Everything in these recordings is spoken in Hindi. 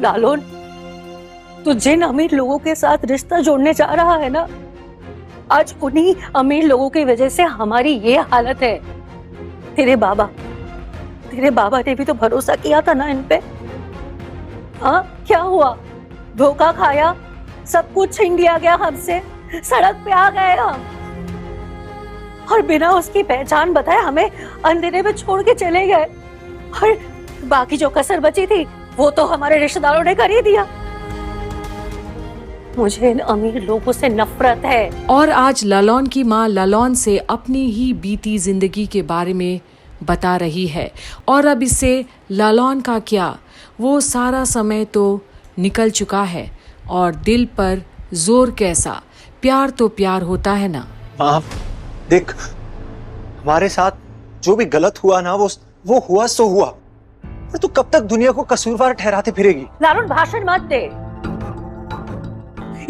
लालोन, तू जिन अमीर लोगों के साथ रिश्ता जोड़ने जा रहा है ना, आज उन्हीं अमीर लोगों की वजह से हमारी ये हालत है। तेरे बाबा ने भी तो भरोसा किया था ना इन पे। हाँ, क्या हुआ? धोखा खाया, सब कुछ छीन लिया गया हमसे, सड़क पे आ गए हम, और बिना उसकी पहचान बताए हमें अंधेरे में छोड़ के चले गए। और बाकी जो कसर बची थी वो तो हमारे रिश्तेदारों ने कर ही दिया। मुझे इन अमीर लोगों से नफरत है। और आज लालौन की माँ लालौन से अपनी ही बीती जिंदगी के बारे में बता रही है। और अब इससे लालौन का क्या, वो सारा समय तो निकल चुका है और दिल पर जोर कैसा। प्यार तो प्यार होता है ना। माँ देख, हमारे साथ जो भी गलत हुआ ना वो हुआ सो हुआ। और तू कब तक दुनिया को कसूरवार ठहराते फिरेगी? लालौन, भाषण मत दे।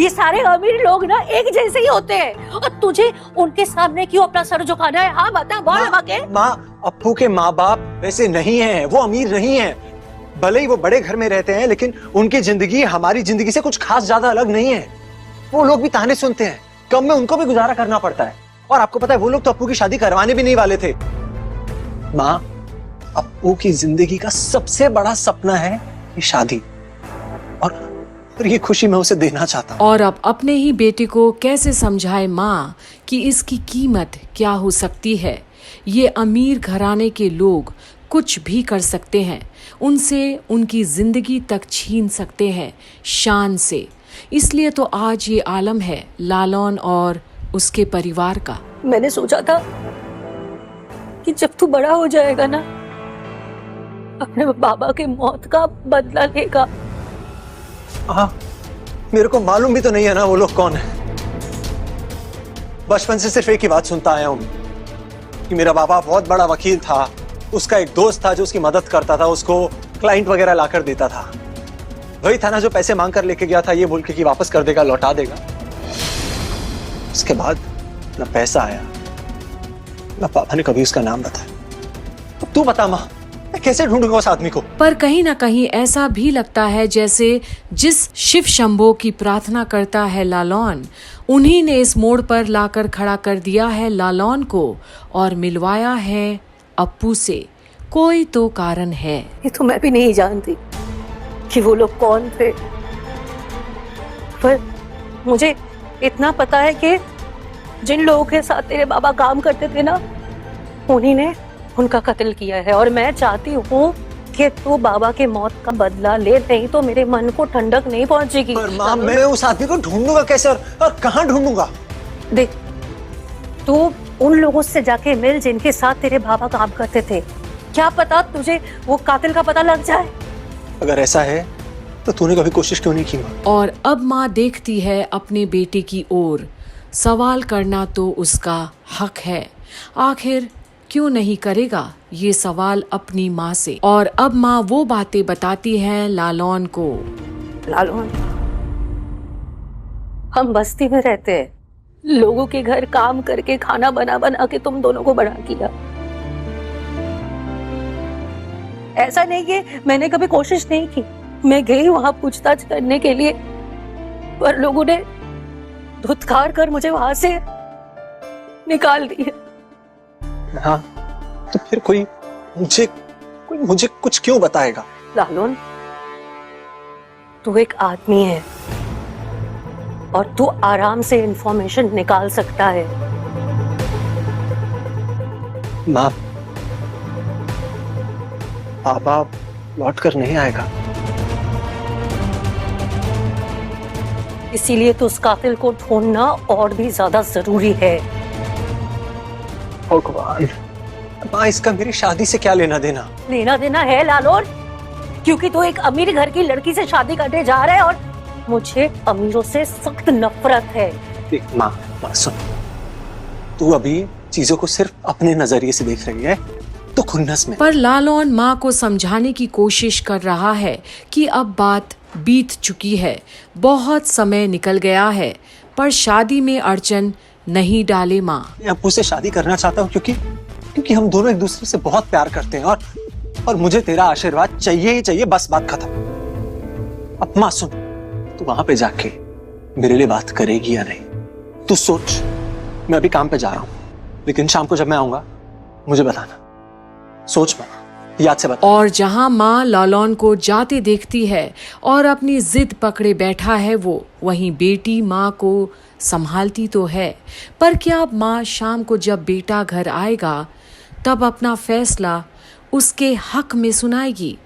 ये सारे अमीर लोग ना एक जैसे ही होते हैं, और तुझे उनके सामने क्यों अपना सर झुकाना है? हाँ बता, बोल आगे। माँ, अप्पू के माँ बाप वैसे नहीं हैं, वो अमीर नहीं हैं। भले ही वो बड़े घर में रहते हैं, लेकिन उनकी जिंदगी हमारी जिंदगी से कुछ खास ज्यादा अलग नहीं है। वो लोग भी ताने सुनते हैं, कम में उनको भी गुजारा करना पड़ता है। और आपको पता है, वो लोग तो अप्पू की शादी करवाने भी नहीं वाले थे। माँ, अप्पू की जिंदगी का सबसे बड़ा सपना है ये शादी, और ये खुशी मैं उसे देना चाहता हूँ। और अब अपने ही बेटे को कैसे समझाए माँ कि इसकी कीमत क्या हो सकती है। ये अमीर घराने के लोग कुछ भी कर सकते हैं, उनसे उनकी जिंदगी तक छीन सकते हैं शान से। इसलिए तो आज ये आलम है लालौन और उसके परिवार का। मैंने सोचा था कि जब तू बड़ा हो जाएगा ना, अपने बाबा के मौत का बदला लेगा। हाँ, मेरे को मालूम भी तो नहीं है ना वो लोग कौन है। बचपन से सिर्फ एक ही बात सुनता आया हूं कि मेरा बाबा बहुत बड़ा वकील था, उसका एक दोस्त था जो उसकी मदद करता था, उसको क्लाइंट वगैरह लाकर देता था। वही था ना जो पैसे मांग कर लेके गया था ये बोल के कि वापस कर देगा, लौटा देगा। उसके बाद ना पैसा आया, ना पापा ने कभी उसका नाम बताया। अब तू बता माँ, मैं कैसे ढूंढूंगा उस आदमी को? पर कहीं ना कहीं ऐसा भी लगता है जैसे जिस शिव शंभो की प्रार्थना करता है लालौन, उन्हीं ने इस मोड़ पर लाकर खड़ा कर दिया है लालौन को और मिलवाया है अप्पू से। कोई तो कारण है। ये तो मैं भी नहीं जानती कि वो लोग कौन थे, पर मुझे इतना पता है कि जिन लोगों के साथ तेरे बाबा काम करते थे ना, उन्हीं ने उनका कत्ल किया है। और मैं चाहती हूँ कि तू बाबा के मौत का बदला ले, नहीं तो मेरे मन को ठंडक नहीं पहुंचेगी। पर माँ, मैं उस आदमी को ढूंढूंगा कैसे और कहाँ ढूंढूंगा? देख, तू उन लोगों से जाके मिल जिनके साथ तेरे बाबा काम करते थे। क्या पता तुझे वो कातिल का पता लग जाए। अगर ऐसा है तो तूने कभी कोशिश क्यों नहीं की माँ? और अब माँ देखती है अपने बेटे की ओर। सवाल करना तो उसका हक है, आखिर क्यों नहीं करेगा ये सवाल अपनी माँ से। और अब माँ वो बातें बताती हैं लालौन को। लालौन, हम बस्ती में रहते हैं, लोगों के घर काम करके खाना बना बना के तुम दोनों को बड़ा किया। ऐसा नहीं कि मैंने कभी कोशिश नहीं की। मैं गई वहां पूछताछ करने के लिए, पर लोगों ने धुतकार कर मुझे वहां से निकाल दिया। हाँ, तो फिर कोई मुझे कुछ क्यों बताएगा? लालौन, तू एक आदमी है और तू आराम से इंफॉर्मेशन निकाल सकता है। माँ, पापा लौट कर नहीं आएगा। इसीलिए तो उस कातिल को ढूंढना और भी ज्यादा जरूरी है। भगवान, माँ, इसका मेरी शादी से क्या लेना देना? लेना देना है लालौन, क्योंकि तू एक अमीर घर की लड़की से शादी करने जा रहा है और मुझे अमीरों से सख्त नफरत है। देख माँ, सुन, तू अभी चीजों को सिर्फ अपने नजरिए से देख रही है, तो खुन्नस में। पर लालौन माँ को समझाने की कोशिश कर रहा है कि अब बात बीत चुकी है, बहुत समय निकल गया है, पर शादी में अड़चन नहीं डाले माँ। मैं अप्पू से शादी करना चाहता हूँ क्योंकि हम दोनों एक दूसरे से बहुत प्यार करते हैं और मुझे तेरा आशीर्वाद चाहिए ही चाहिए, बस बात खत्म। अब मां सुन, तू वहां पे जाके मेरे लिए बात करेगी या नहीं तू सोच। मैं अभी काम पे जा रहा हूं, लेकिन शाम को जब मैं आऊंगा मुझे बताना। सोच मां, याद से बता। और जहां माँ लालौन को जाते देखती है और अपनी जिद पकड़े बैठा है वो, वहीं बेटी माँ को संभालती तो है, पर क्या अब माँ शाम को जब बेटा घर आएगा तब अपना फैसला उसके हक में सुनाएगी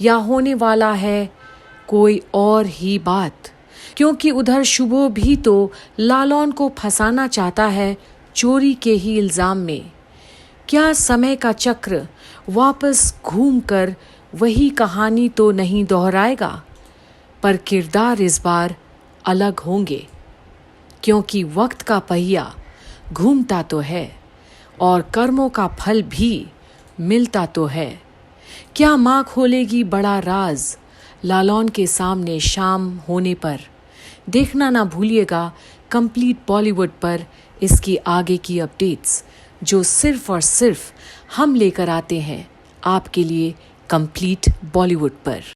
या होने वाला है कोई और ही बात? क्योंकि उधर शुभो भी तो लालौन को फंसाना चाहता है चोरी के ही इल्जाम में। क्या समय का चक्र वापस घूमकर वही कहानी तो नहीं दोहराएगा? पर किरदार इस बार अलग होंगे, क्योंकि वक्त का पहिया घूमता तो है और कर्मों का फल भी मिलता तो है। क्या माँ खोलेगी बड़ा राज लालौन के सामने शाम होने पर? देखना ना भूलिएगा कंप्लीट बॉलीवुड पर इसकी आगे की अपडेट्स, जो सिर्फ और सिर्फ हम लेकर आते हैं आपके लिए कंप्लीट बॉलीवुड पर।